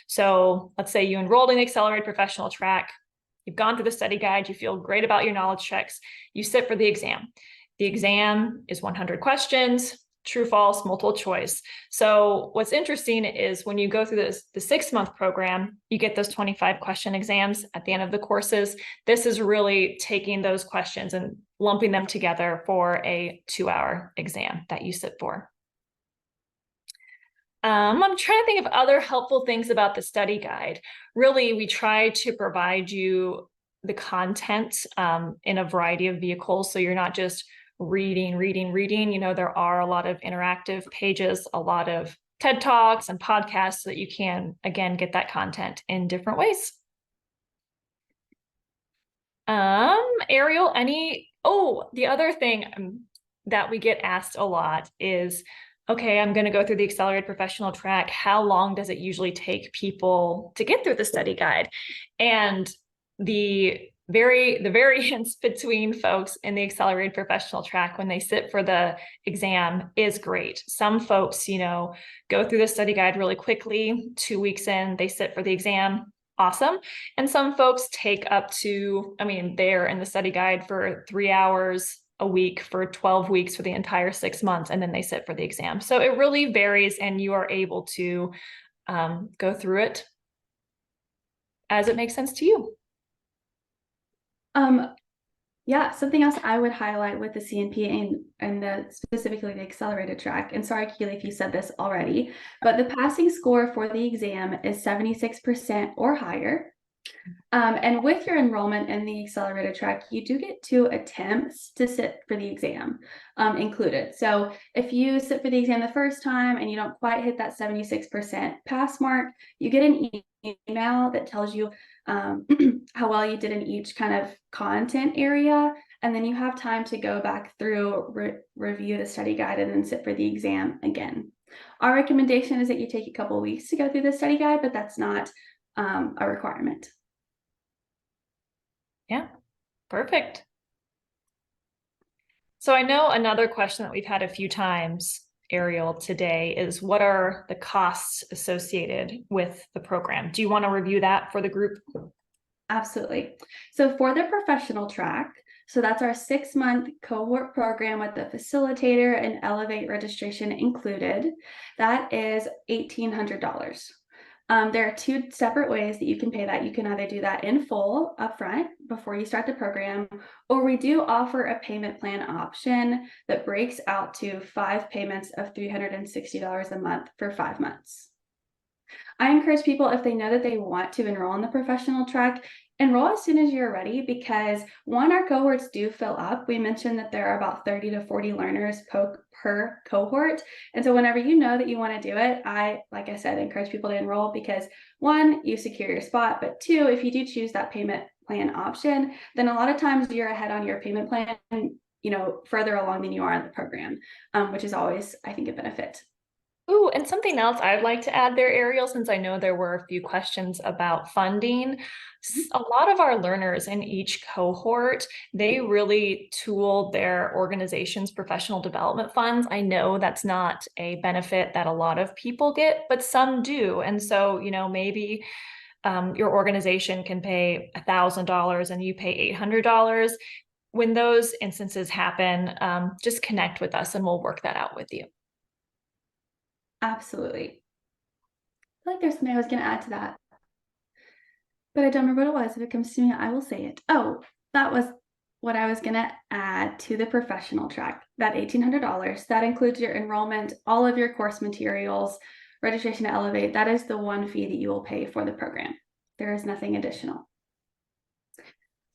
So let's say you enrolled in the accelerated professional track, you've gone through the study guide, you feel great about your knowledge checks, you sit for the exam. The exam is 100 questions, true, false, multiple choice. So what's interesting is when you go through the 6-month program, you get those 25 question exams at the end of the courses. This is really taking those questions and lumping them together for a 2-hour exam that you sit for. I'm trying to think of other helpful things about the study guide. Really, we try to provide you the content in a variety of vehicles, so you're not just reading. There are a lot of interactive pages, a lot of TED Talks and podcasts so that you can, again, get that content in different ways. Ariel, the other thing that we get asked a lot is, okay, I'm going to go through the accelerated professional track. How long does it usually take people to get through the study guide? And the variance between folks in the accelerated professional track when they sit for the exam is great. Some folks, go through the study guide really quickly. 2 weeks in, they sit for the exam. Awesome. And some folks take up to, they're in the study guide for 3 hours a week for 12 weeks for the entire 6 months, and then they sit for the exam. So it really varies, and you are able to go through it as it makes sense to you. Yeah, something else I would highlight with the CNP and specifically the accelerated track, and sorry, Keely, if you said this already, but the passing score for the exam is 76% or higher. And with your enrollment in the accelerated track, you do get 2 attempts to sit for the exam included. So if you sit for the exam the first time and you don't quite hit that 76% pass mark, you get an email that tells you how well you did in each kind of content area. And then you have time to go back through, review the study guide, and then sit for the exam again. Our recommendation is that you take a couple of weeks to go through the study guide, but that's not a requirement. Yeah, perfect. So I know another question that we've had a few times, Ariel, today is, what are the costs associated with the program? Do you want to review that for the group? Absolutely. So for the professional track, so that's our 6-month cohort program with the facilitator and Elevate registration included, that is $1,800. There are 2 separate ways that you can pay that. You can either do that in full upfront before you start the program, or we do offer a payment plan option that breaks out to 5 payments of $360 a month for 5 months. I encourage people, if they know that they want to enroll in the professional track, enroll as soon as you're ready, because our cohorts do fill up. We mentioned that there are about 30 to 40 learners per cohort. And so whenever you know that you want to do it, like I said, encourage people to enroll, because 1, you secure your spot, but 2, if you do choose that payment plan option, then a lot of times you're ahead on your payment plan, further along than you are in the program, which is always, I think, a benefit. Ooh, and something else I'd like to add there, Ariel, since I know there were a few questions about funding. A lot of our learners in each cohort, they really tooled their organization's professional development funds. I know that's not a benefit that a lot of people get, but some do. And so, maybe your organization can pay $1,000 and you pay $800. When those instances happen, just connect with us and we'll work that out with you. Absolutely. I feel like there's something I was going to add to that, but I don't remember what it was. If it comes to me, I will say it. Oh, that was what I was going to add to the professional track, that $1,800. That includes your enrollment, all of your course materials, registration to Elevate. That is the one fee that you will pay for the program. There is nothing additional.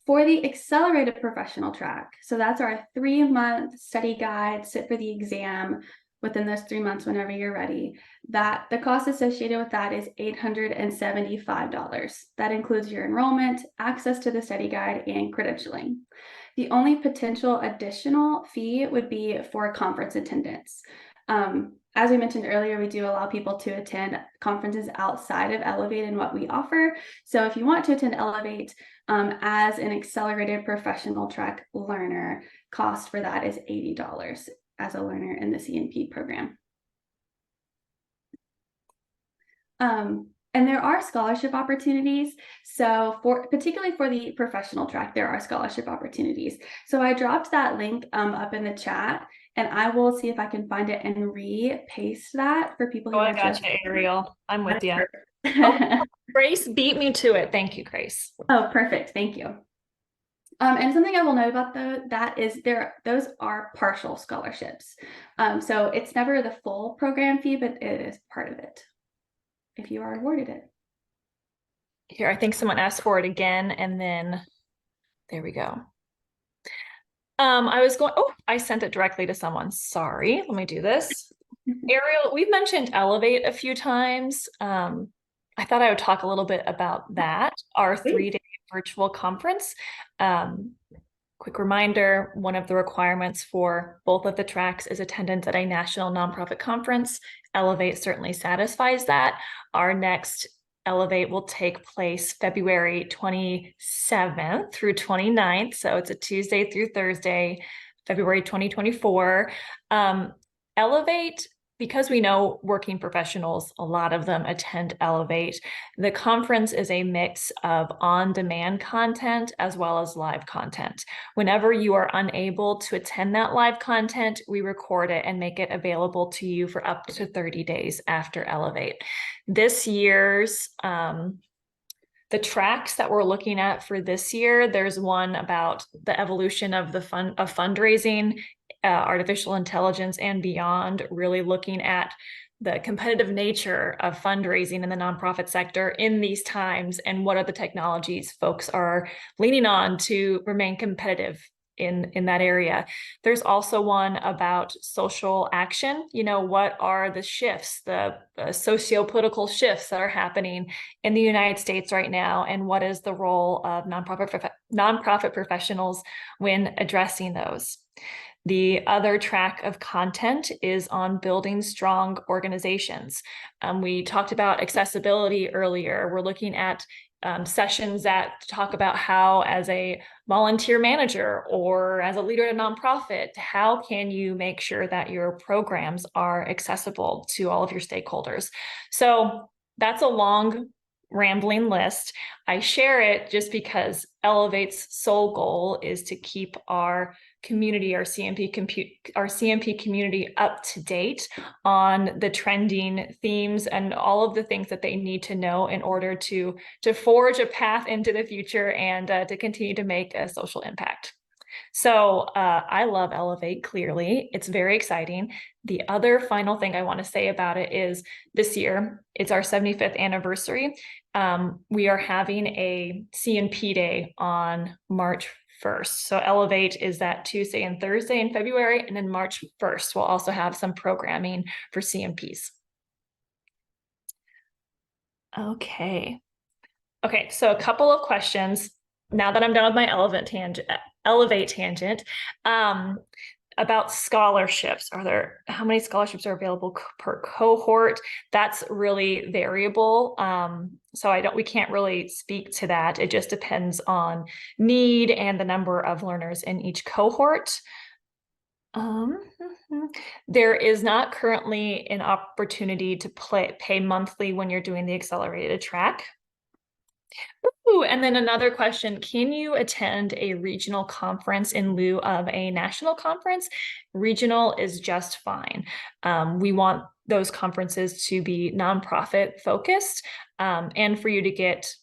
For the accelerated professional track, so that's our 3-month study guide, sit for the exam within those 3 months whenever you're ready, that the cost associated with that is $875. That includes your enrollment, access to the study guide, and credentialing. The only potential additional fee would be for conference attendance. As we mentioned earlier, we do allow people to attend conferences outside of Elevate and what we offer. So if you want to attend Elevate as an accelerated professional track learner, cost for that is $80 as a learner in the CNP program. And there are scholarship opportunities. So particularly for the professional track, there are scholarship opportunities. So I dropped that link up in the chat, and I will see if I can find it and re-paste that for people who Oh, are I got just. you, Ariel. I'm with you. Oh, Grace beat me to it. Thank you, Grace. oh, perfect. Thank you. And something I will note about that is those are partial scholarships. So it's never the full program fee, but it is part of it if you are awarded it. Here, I think someone asked for it again, and then there we go. I sent it directly to someone. Sorry, let me do this. Ariel, we've mentioned Elevate a few times. I thought I would talk a little bit about that, our 3-day virtual conference. Quick reminder, one of the requirements for both of the tracks is attendance at a national nonprofit conference. Elevate certainly satisfies that. Our next Elevate will take place February 27th through 29th. So it's a Tuesday through Thursday, February 2024. Elevate, because we know working professionals, a lot of them attend Elevate. The conference is a mix of on-demand content as well as live content. Whenever you are unable to attend that live content, we record it and make it available to you for up to 30 days after Elevate. This year's the tracks that we're looking at for this year, there's one about the evolution of fundraising, artificial intelligence and beyond, really looking at the competitive nature of fundraising in the nonprofit sector in these times and what are the technologies folks are leaning on to remain competitive in that area. There's also one about social action. What are the shifts, the socio-political shifts that are happening in the United States right now, and what is the role of nonprofit professionals when addressing those? The other track of content is on building strong organizations. We talked about accessibility earlier. We're looking at sessions that talk about how, as a volunteer manager or as a leader at a nonprofit, how can you make sure that your programs are accessible to all of your stakeholders? So that's a long, rambling list. I share it just because Elevate's sole goal is to keep our community, our CNP community up to date on the trending themes and all of the things that they need to know in order to forge a path into the future and to continue to make a social impact. So I love Elevate, clearly. It's very exciting. The other final thing I want to say about it is this year, it's our 75th anniversary. We are having a CNP Day on March 1st. So Elevate is that Tuesday and Thursday in February, and then March 1st, we'll also have some programming for CNPs. Okay, so a couple of questions. now that I'm done with my elevate tangent, about scholarships. How many scholarships are available per cohort? That's really variable. So we can't really speak to that. It just depends on need and the number of learners in each cohort. There is not currently an opportunity to pay monthly when you're doing the accelerated track. Ooh, and then another question, can you attend a regional conference in lieu of a national conference? Regional is just fine. We want those conferences to be nonprofit focused, and for you to get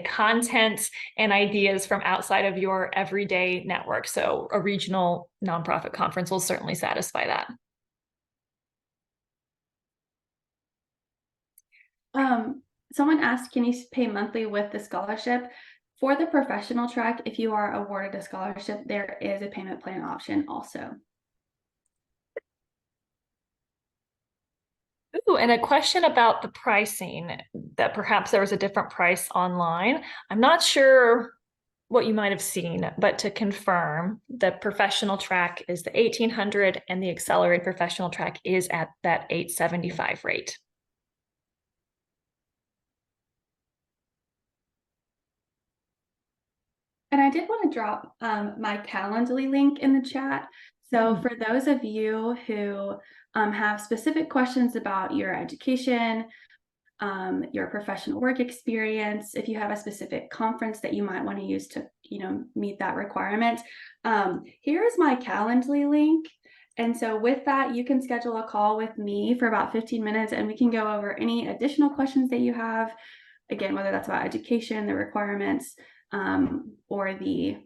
content and ideas from outside of your everyday network. So a regional nonprofit conference will certainly satisfy that. Someone asked, can you pay monthly with the scholarship? For the professional track, if you are awarded a scholarship, there is a payment plan option also. Ooh, and a question about the pricing, that perhaps there was a different price online. I'm not sure what you might have seen, but to confirm, the professional track is the $1,800 and the accelerated professional track is at that $875 rate. And I did want to drop my Calendly link in the chat. So for those of you who have specific questions about your education, your professional work experience, if you have a specific conference that you might want to use to, meet that requirement, here's my Calendly link. And so with that, you can schedule a call with me for about 15 minutes and we can go over any additional questions that you have. Again, whether that's about education, the requirements, or the,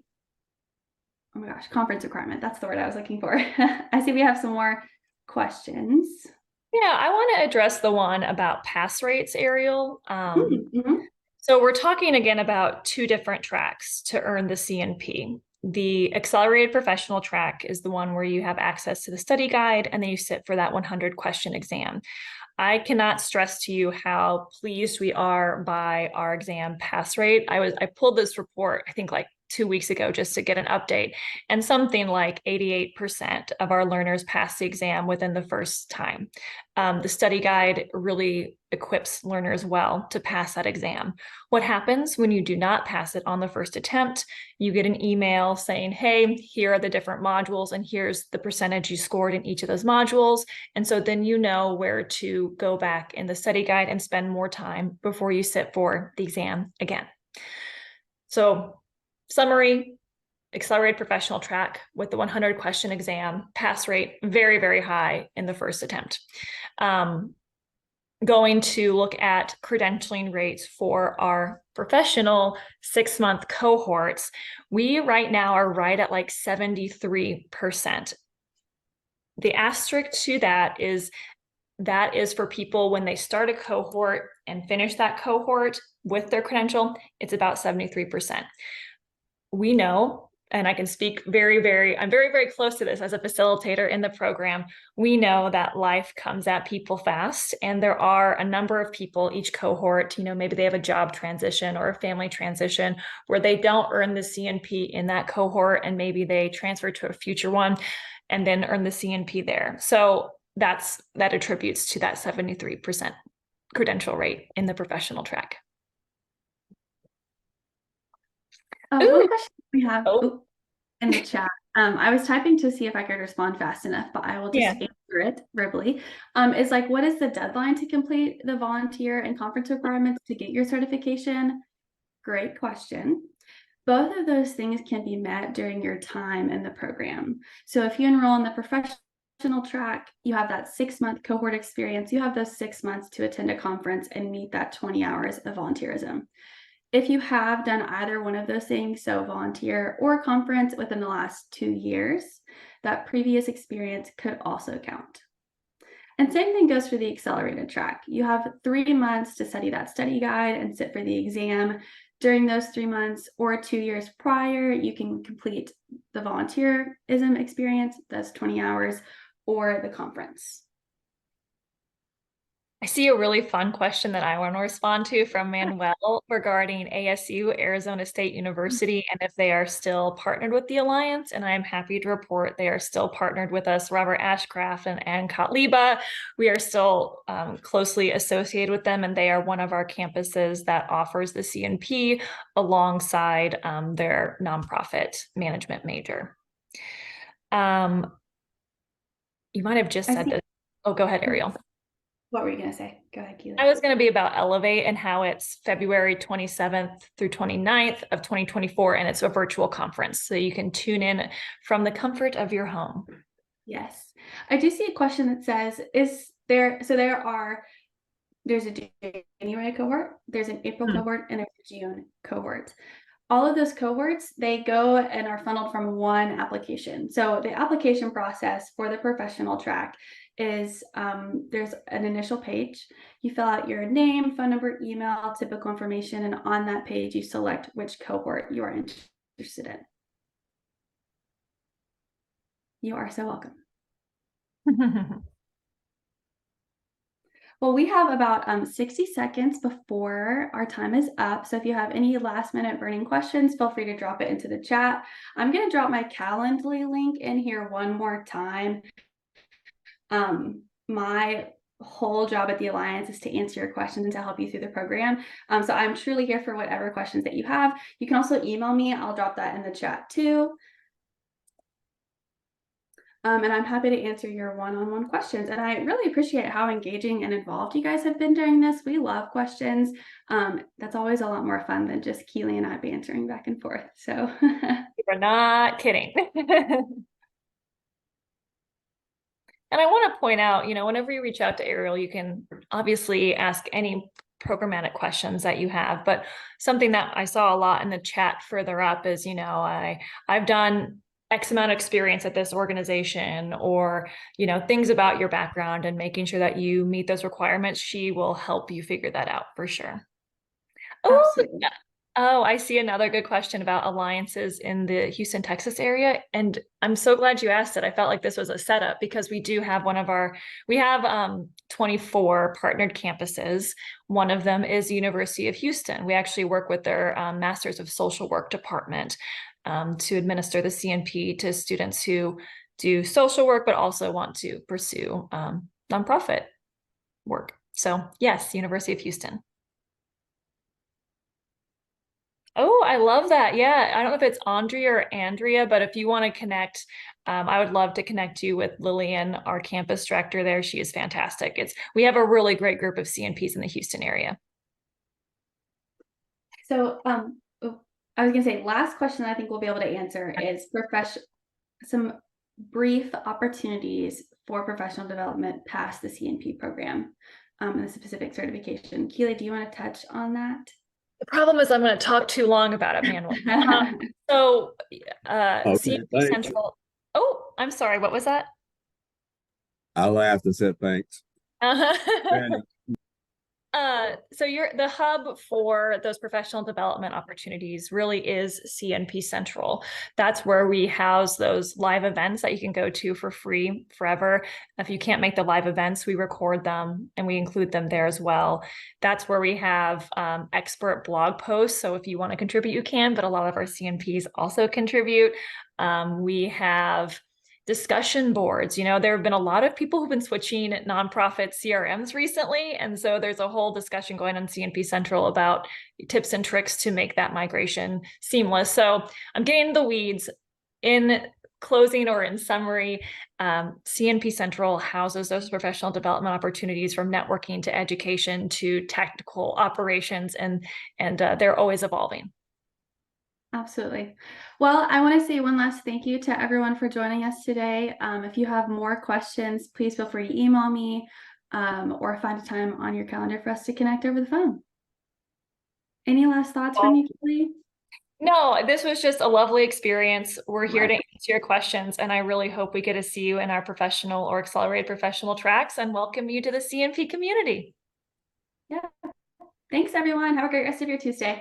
oh my gosh, conference requirement. That's the word I was looking for. I see we have some more questions. Yeah, I want to address the one about pass rates, Ariel. Mm-hmm. So we're talking again about two different tracks to earn the CNP. The accelerated professional track is the one where you have access to the study guide and then you sit for that 100 question exam. I cannot stress to you how pleased we are by our exam pass rate. I pulled this report, I think like 2 weeks ago, just to get an update, and something like 88% of our learners pass the exam within the first time. The study guide really equips learners well to pass that exam. What happens when you do not pass it on the first attempt? You get an email saying, hey, here are the different modules and here's the percentage you scored in each of those modules. And so then you know where to go back in the study guide and spend more time before you sit for the exam again. So summary, accelerated professional track with the 100 question exam, pass rate very, very high in the first attempt. Going to look at credentialing rates for our professional 6-month cohorts. We right now are right at like 73%. The asterisk to that is for people when they start a cohort and finish that cohort with their credential, it's about 73%. We know, and I can speak I'm very, very close to this as a facilitator in the program. We know that life comes at people fast, and there are a number of people each cohort, maybe they have a job transition or a family transition where they don't earn the CNP in that cohort, and maybe they transfer to a future one and then earn the CNP there. So that attributes to that 73% credential rate in the professional track. One question we have in the chat. I was typing to see if I could respond fast enough, but I will just answer it verbally. Is like, what is the deadline to complete the volunteer and conference requirements to get your certification? Great question. Both of those things can be met during your time in the program. So if you enroll in the professional track, you have that 6-month cohort experience. You have those 6 months to attend a conference and meet that 20 hours of volunteerism. If you have done either one of those things, so volunteer or conference within the last 2 years, that previous experience could also count. And same thing goes for the accelerated track. You have 3 months to study that study guide and sit for the exam. During those 3 months or 2 years prior, you can complete the volunteerism experience, that's 20 hours, or the conference. I see a really fun question that I want to respond to from Manuel regarding ASU, Arizona State University, and if they are still partnered with the Alliance. And I'm happy to report they are still partnered with us, Robert Ashcraft and Ann Kotliba. We are still closely associated with them, and they are one of our campuses that offers the CNP alongside their nonprofit management major. You might have just said this. Oh, go ahead, Ariel. What were you going to say? Go ahead, Keely. I was going to be about Elevate and how it's February 27th through 29th of 2024, and it's a virtual conference. So you can tune in from the comfort of your home. Yes. I do see a question that says, there's a January cohort, there's an April cohort, and there's a June cohort. All of those cohorts, they go and are funneled from one application. So the application process for the professional track is there's an initial page. You fill out your name, phone number, email, typical information, and on that page, you select which cohort you are interested in. You are so welcome. Well, we have about 60 seconds before our time is up. So if you have any last minute burning questions, feel free to drop it into the chat. I'm going to drop my Calendly link in here one more time. My whole job at the Alliance is to answer your questions and to help you through the program. So I'm truly here for whatever questions that you have. You can also email me. I'll drop that in the chat too. And I'm happy to answer your one-on-one questions. And I really appreciate how engaging and involved you guys have been during this. We love questions. That's always a lot more fun than just Keely and I bantering back and forth. So We're not kidding. And I want to point out, whenever you reach out to Ariel, you can obviously ask any programmatic questions that you have, but something that I saw a lot in the chat further up is, I've done X amount of experience at this organization, or, things about your background, and making sure that you meet those requirements. She will help you figure that out for sure. Oh, yeah. Oh, I see another good question about alliances in the Houston, Texas area. And I'm so glad you asked it. I felt like this was a setup because we do have we have 24 partnered campuses. One of them is the University of Houston. We actually work with their Masters of Social Work department to administer the CNP to students who do social work, but also want to pursue nonprofit work. So yes, University of Houston. Oh, I love that. Yeah, I don't know if it's Andrea or Andrea, but if you want to connect, I would love to connect you with Lillian, our campus director there. She is fantastic. We have a really great group of CNPs in the Houston area. So I was going to say, last question I think we'll be able to answer is some brief opportunities for professional development past the CNP program and the specific certification. Keely, do you want to touch on that? The problem is I'm going to talk too long about it, Manuel. CNP Central. Oh, I'm sorry. What was that? I laughed and said thanks. So the hub for those professional development opportunities really is CNP Central. That's where we house those live events that you can go to for free forever. If you can't make the live events, we record them and we include them there as well. That's where we have expert blog posts. So if you want to contribute, you can, but a lot of our CNPs also contribute. We have discussion boards. There have been a lot of people who've been switching nonprofit CRMs recently. And so there's a whole discussion going on CNP Central about tips and tricks to make that migration seamless. So I'm getting in the weeds. In closing or in summary, CNP Central houses those professional development opportunities from networking to education to technical operations, and they're always evolving. Absolutely. Well, I want to say one last thank you to everyone for joining us today. If you have more questions, please feel free to email me or find a time on your calendar for us to connect over the phone. Any last thoughts from you, Keely? No, this was just a lovely experience. We're here to answer your questions, and I really hope we get to see you in our professional or accelerated professional tracks and welcome you to the CNP community. Yeah. Thanks, everyone. Have a great rest of your Tuesday.